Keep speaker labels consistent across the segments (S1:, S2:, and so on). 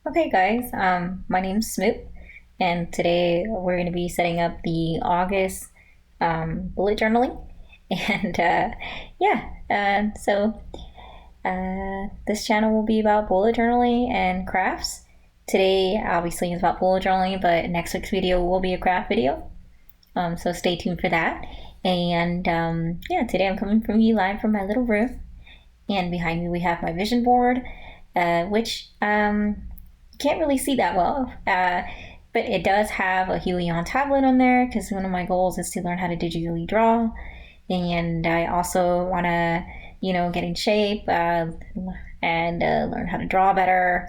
S1: Okay, guys, my name's Smoot, and today we're going to be setting up the August bullet journaling. And yeah, this channel will be about bullet journaling and crafts. Today, obviously, is about bullet journaling, but next week's video will be a craft video. So stay tuned for that. And yeah, today I'm coming from you live from my little room. And behind me, we have my vision board, which can't really see that well, but it does have a Huhuhero tablet on there because one of my goals is to learn how to digitally draw, and I also want to, get in shape and learn how to draw better.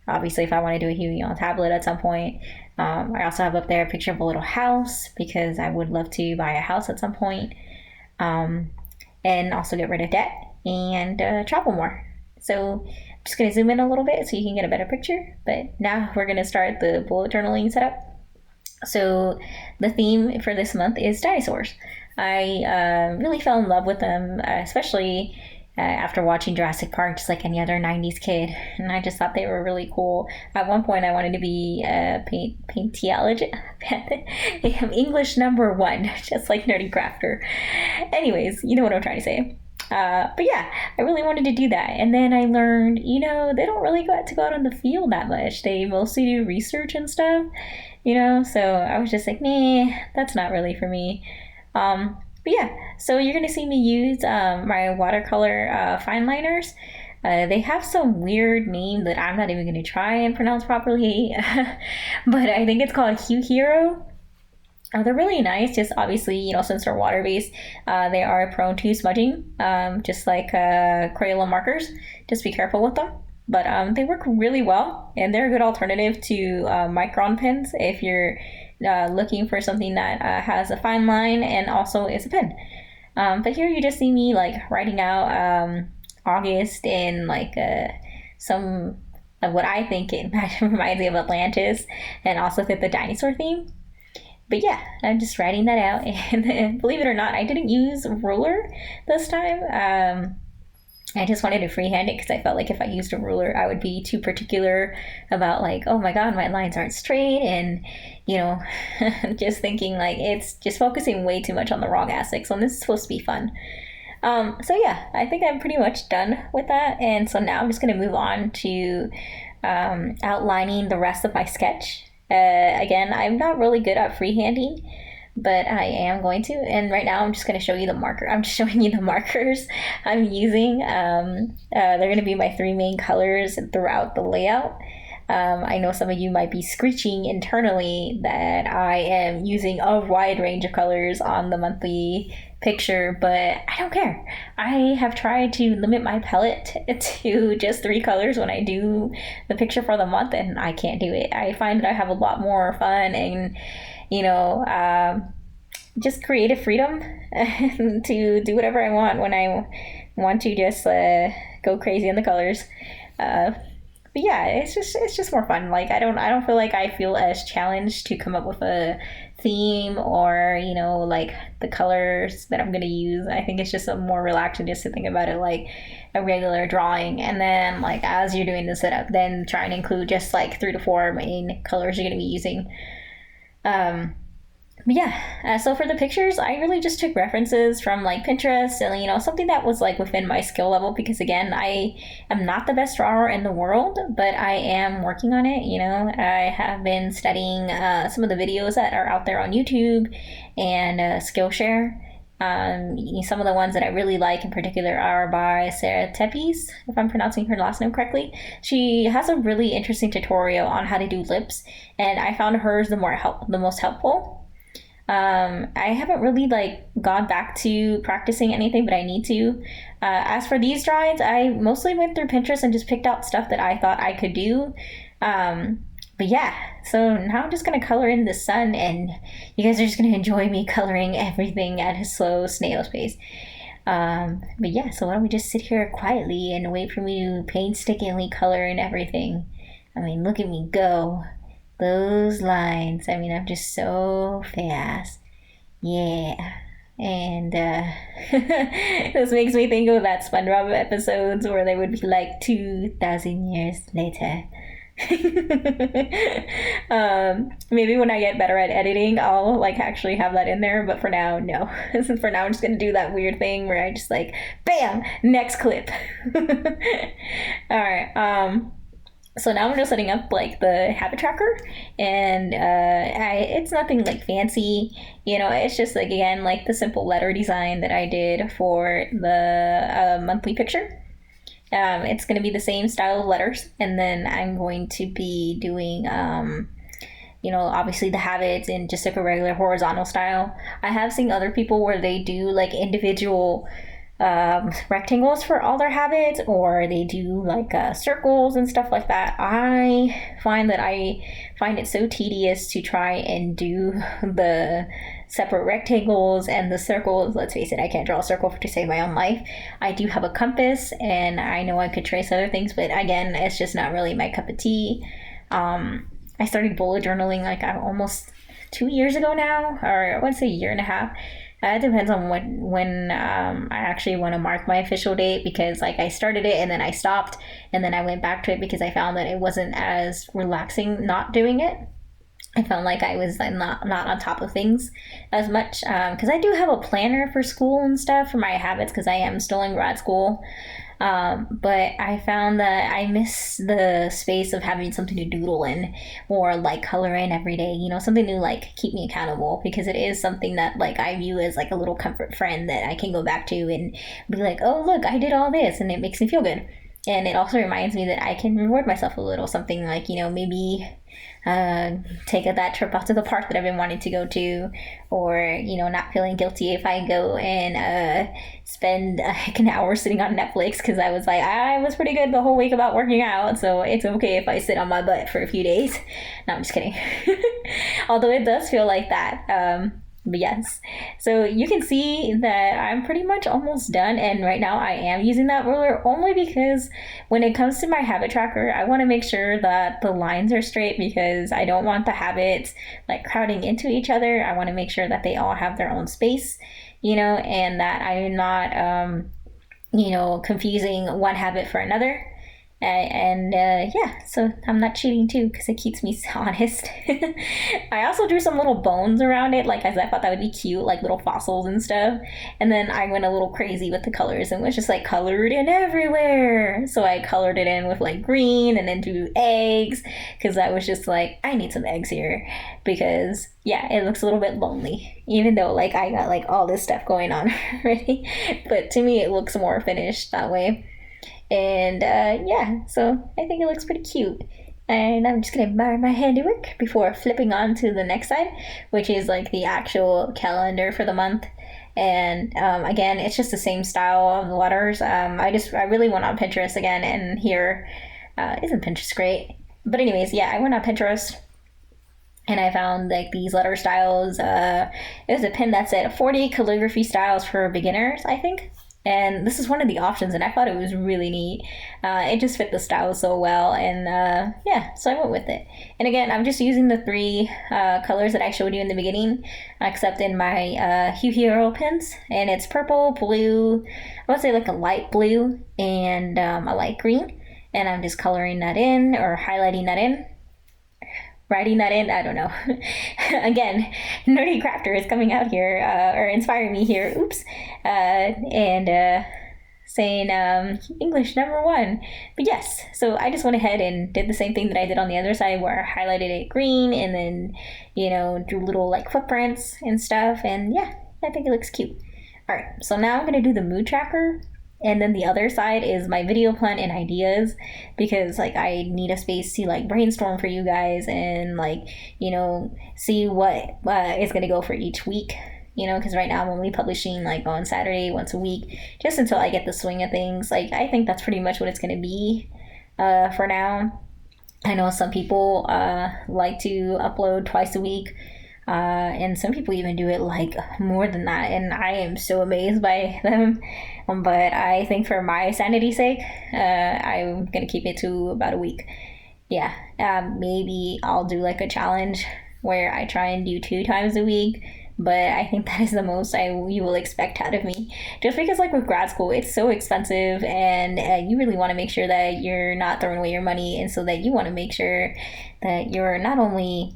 S1: Obviously, if I want to do a Huhuhero tablet at some point. I also have up there a picture of a little house because I would love to buy a house at some point, and also get rid of debt and travel more. So I'm just going to zoom in a little bit so you can get a better picture. But now we're going to start the bullet journaling setup. So the theme for this month is dinosaurs. I really fell in love with them, especially after watching Jurassic Park, just like any other 90s kid. And I just thought they were really cool. At one point, I wanted to be a paintiologist. English number one, just like Nerdy Crafter. Anyways, you know what I'm trying to say. But yeah, I really wanted to do that. And then I learned, they don't really get to go out on the field that much. They mostly do research and stuff, so I was just like, nah, that's not really for me. But yeah, so you're going to see me use my watercolor Fineliners. They have some weird name that I'm not even going to try and pronounce properly, but I think it's called Huhuhero. They're really nice, just obviously, since they're water-based, they are prone to smudging, just like Crayola markers. Just be careful with them. But they work really well, and they're a good alternative to Micron pens if you're looking for something that has a fine line and also is a pen. But here you just see me, writing out August in, some of what I think it reminds me of Atlantis, and also fit the dinosaur theme. But yeah, I'm just writing that out, and believe it or not, I didn't use a ruler this time. I just wanted to freehand it because I felt like if I used a ruler, I would be too particular about oh my god, my lines aren't straight, and just thinking it's just focusing way too much on the wrong aspects when this is supposed to be fun. So yeah, I think I'm pretty much done with that, and so now I'm just going to move on to outlining the rest of my sketch. Again, I'm not really good at freehanding, but I am going to. And right now, I'm just going to show you the marker. I'm just showing you the markers I'm using. They're going to be my three main colors throughout the layout. I know some of you might be screeching internally that I am using a wide range of colors on the monthly picture, but I don't care. I have tried to limit my palette to just 3 colors when I do the picture for the month, and I can't do it. I find that I have a lot more fun and, just creative freedom to do whatever I want when I want to just go crazy in the colors. But yeah, it's just more fun. I don't feel like I feel as challenged to come up with a theme or the colors that I'm gonna use. I think it's just more relaxing just to think about it like a regular drawing, and then as you're doing the setup, then try and include just 3 to 4 main colors you're gonna be using. But yeah, so for the pictures, I really just took references from Pinterest and something that was within my skill level, because again, I am not the best drawer in the world, but I am working on it. I have been studying some of the videos that are out there on YouTube and Skillshare. Some of the ones that I really like in particular are by Sarah Tepes, if I'm pronouncing her last name correctly. She has a really interesting tutorial on how to do lips, and I found hers the most helpful. I haven't really gone back to practicing anything, but I need to. As for these drawings, I mostly went through Pinterest and just picked out stuff that I thought I could do. But yeah, so now I'm just going to color in the sun, and you guys are just going to enjoy me coloring everything at a slow snail's pace. But yeah, so why don't we just sit here quietly and wait for me to painstakingly color in everything. I mean, look at me go. Those lines. I mean, I'm just so fast. Yeah. And this makes me think of that SpongeBob episodes where they would be 2,000 years later. Maybe when I get better at editing, I'll like actually have that in there. But for now, no. For now, I'm just gonna do that weird thing where I just like, bam, next clip. All right. So now I'm just setting up like the habit tracker, and it's nothing like fancy, it's just like, again, like the simple letter design that I did for the monthly picture. It's going to be the same style of letters, and then I'm going to be doing obviously the habits in just like a regular horizontal style. I have seen other people where they do like individual rectangles for all their habits, or they do like circles and stuff like that. I find it so tedious to try and do the separate rectangles and the circles. Let's face it, I can't draw a circle to save my own life. I do have a compass, and I know I could trace other things, but again, it's just not really my cup of tea. I started bullet journaling like almost 2 years ago now, or I would say a year and a half. It depends on when I actually want to mark my official date, because like I started it and then I stopped, and then I went back to it because I found that it wasn't as relaxing not doing it. I felt like I was not on top of things as much, because I do have a planner for school and stuff for my habits, because I am still in grad school. But I found that I miss the space of having something to doodle in, or like color in every day, something to like keep me accountable, because it is something that like I view as like a little comfort friend that I can go back to and be like, oh look, I did all this, and it makes me feel good. And it also reminds me that I can reward myself a little, something like, maybe take that trip out to the park that I've been wanting to go to, or not feeling guilty if I go and spend like an hour sitting on Netflix, because I was like, I was pretty good the whole week about working out, so it's okay if I sit on my butt for a few days. No, I'm just kidding. Although it does feel like that. But yes, so you can see that I'm pretty much almost done, and right now I am using that ruler only because when it comes to my habit tracker, I want to make sure that the lines are straight, because I don't want the habits like crowding into each other. I want to make sure that they all have their own space, and that I'm not confusing one habit for another. So I'm not cheating too, because it keeps me honest. I also drew some little bones around it, like, as I thought that would be cute, like little fossils and stuff. And then I went a little crazy with the colors and was just like colored in everywhere. So I colored it in with like green, and then drew eggs, because I was just like, I need some eggs here, because yeah, it looks a little bit lonely, even though like I got like all this stuff going on already. But to me, it looks more finished that way. And so I think it looks pretty cute. And I'm just gonna admire my handiwork before flipping on to the next side, which is like the actual calendar for the month. And again, it's just the same style of the letters. I really went on Pinterest again, and here isn't Pinterest great? But anyways, yeah, I went on Pinterest and I found like these letter styles. It was a pin that said 40 calligraphy styles for beginners, I think. And this is one of the options, and I thought it was really neat. It just fit the style so well, and so I went with it. And again, I'm just using the three colors that I showed you in the beginning, except in my Huhuhero pins. And it's purple, blue, I would say like a light blue, and a light green. And I'm just coloring that in, or highlighting that in. Writing that in, I don't know. Again, Nerdy Crafter is coming out here, or inspiring me here, oops, and saying English #1. But yes, so I just went ahead and did the same thing that I did on the other side, where I highlighted it green, and then, drew little like footprints and stuff, and yeah, I think it looks cute. Alright, so now I'm going to do the mood tracker. And then the other side is my video plan and ideas, because like I need a space to like brainstorm for you guys, and like, see what is going to go for each week, because right now I'm only publishing like on Saturday once a week, just until I get the swing of things. Like, I think that's pretty much what it's going to be for now. I know some people like to upload twice a week. And some people even do it like more than that, and I am so amazed by them. But I think for my sanity's sake, I'm gonna keep it to about a week. Yeah, maybe I'll do like a challenge where I try and do 2 times a week, but I think that is the most you will expect out of me. Just because, like, with grad school, it's so expensive, and you really want to make sure that you're not throwing away your money, and so that you want to make sure that you're not only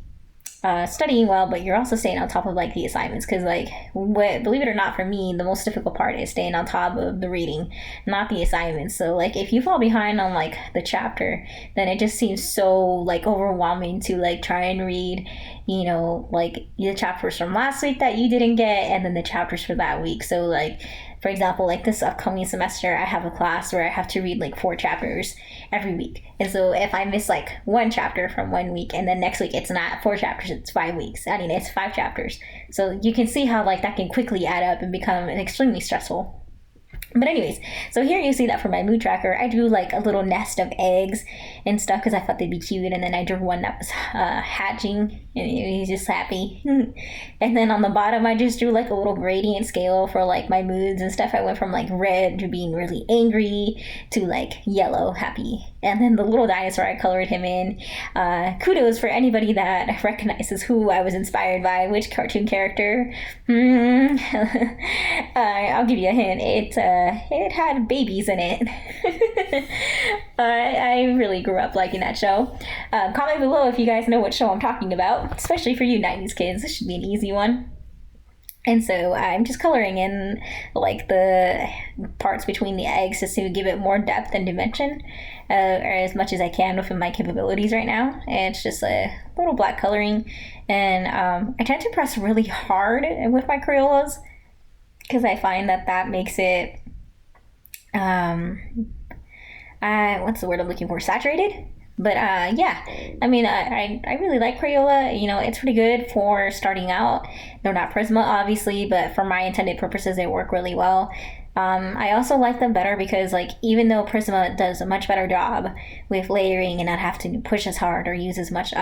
S1: studying well, but you're also staying on top of like the assignments, because like believe it or not, for me the most difficult part is staying on top of the reading, not the assignments. So like if you fall behind on like the chapter, then it just seems so like overwhelming to like try and read, you know, like the chapters from last week that you didn't get, and then the chapters for that week. So like, for example, like this upcoming semester, I have a class where I have to read like 4 chapters every week. And so if I miss like 1 chapter from 1 week, and then next week it's not 4 chapters, it's 5 weeks. I mean, it's 5 chapters. So you can see how like that can quickly add up and become extremely stressful. But anyways, so here you see that for my mood tracker, I drew like a little nest of eggs and stuff because I thought they'd be cute. And then I drew one that was hatching, and he's just happy. And then on the bottom, I just drew like a little gradient scale for like my moods and stuff. I went from like red to being really angry to like yellow, happy. And then the little dinosaur, I colored him in. Kudos for anybody that recognizes who I was inspired by, which cartoon character. I'll give you a hint. It had babies in it. I really grew up liking that show. Comment below if you guys know what show I'm talking about, especially for you 90s kids. This should be an easy one. And so I'm just coloring in like the parts between the eggs just to give it more depth and dimension, or as much as I can within my capabilities right now. And it's just a little black coloring. And I tend to press really hard with my Crayolas because I find that makes it, what's the word I'm looking for? Saturated? But yeah, I mean, I really like Crayola. You know, it's pretty good for starting out. They're not Prisma, obviously, but for my intended purposes, they work really well. I also like them better because, like, even though Prisma does a much better job with layering and not have to push as hard or use as much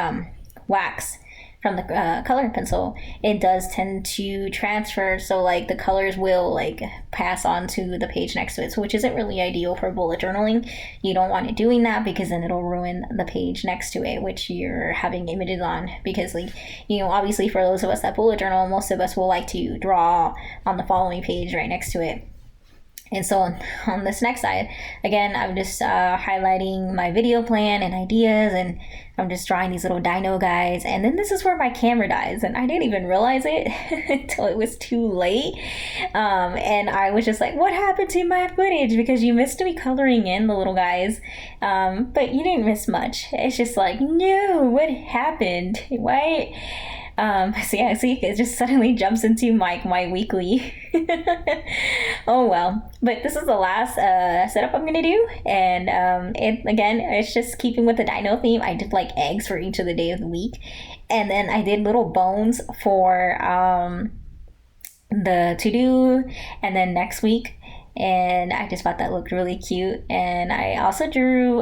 S1: wax from the coloring pencil, it does tend to transfer, so like the colors will like pass on to the page next to it, so which isn't really ideal for bullet journaling. You don't want it doing that because then it'll ruin the page next to it, which you're having images on. Because, like, you know, obviously for those of us that bullet journal, most of us will like to draw on the following page right next to it. And so on this next side, again, I'm just highlighting my video plan and ideas, and I'm just drawing these little dino guys. And then this is where my camera dies, and I didn't even realize it until it was too late. And I was just like, what happened to my footage? Because you missed me coloring in the little guys, but you didn't miss much. It's just like, no, what happened? Why? So yeah, see, it just suddenly jumps into my weekly. Oh well. But this is the last setup I'm gonna do, and it's just keeping with the dino theme. I did like eggs for each of the day of the week, and then I did little bones for the to do, and then next week. And I just thought that looked really cute. And I also drew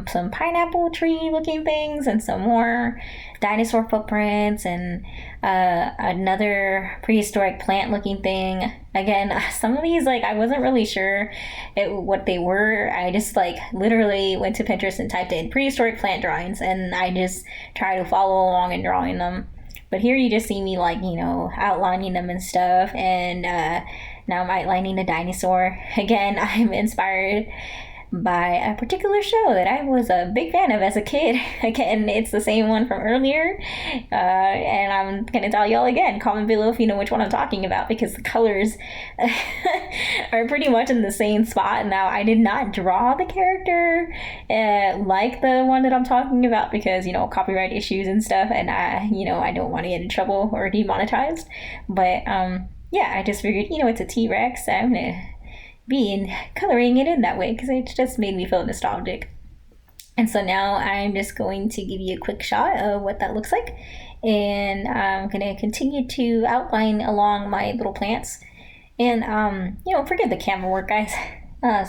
S1: some pineapple tree looking things and some more dinosaur footprints and another prehistoric plant looking thing. Again, some of these, like, I wasn't really sure what they were. I just like literally went to Pinterest and typed in prehistoric plant drawings, and I just tried to follow along and drawing them. But here you just see me, like, you know, outlining them and stuff. And now I'm outlining the dinosaur. Again, I'm inspired by a particular show that I was a big fan of as a kid. Again, it's the same one from earlier. And I'm going to tell y'all again, comment below if you know which one I'm talking about, because the colors are pretty much in the same spot. Now, I did not draw the character like the one that I'm talking about because, you know, copyright issues and stuff. And, I don't want to get in trouble or demonetized. But, yeah, I just figured, you know, it's a T-Rex. I'm going to be coloring it in that way because it just made me feel nostalgic. And so now I'm just going to give you a quick shot of what that looks like. And I'm going to continue to outline along my little plants. And, forget the camera work, guys.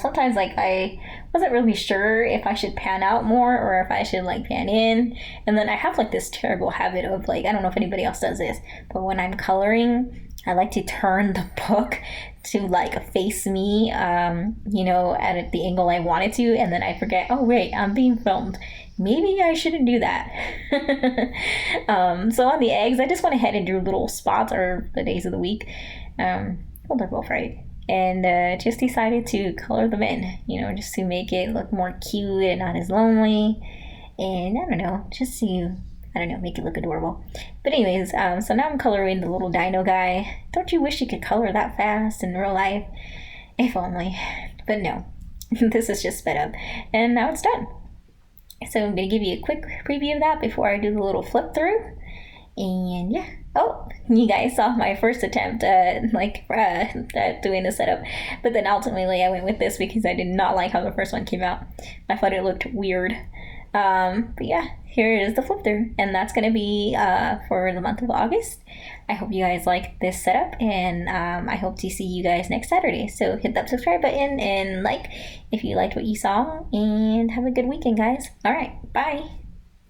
S1: Sometimes, like, I wasn't really sure if I should pan out more or if I should, like, pan in. And then I have, like, this terrible habit of, like, I don't know if anybody else does this, but when I'm coloring, I like to turn the book to like face me, you know, at the angle I want it to, and then I forget, oh wait, I'm being filmed. Maybe I shouldn't do that. So on the eggs, I just went ahead and drew little spots, or the days of the week. Well, they're both right. And just decided to color them in, you know, just to make it look more cute and not as lonely. And I don't know, just to, I don't know, make it look adorable. But anyways, so now I'm coloring the little dino guy. Don't you wish you could color that fast in real life? If only. But no, this is just sped up. And now it's done. So I'm going to give you a quick preview of that before I do the little flip through. And yeah. Oh, you guys saw my first attempt at doing the setup. But then ultimately I went with this because I did not like how the first one came out. I thought it looked weird. But yeah, here is the flip through. And that's going to be for the month of August. I hope you guys like this setup. And I hope to see you guys next Saturday. So hit that subscribe button and like if you liked what you saw. And have a good weekend, guys. All right, bye.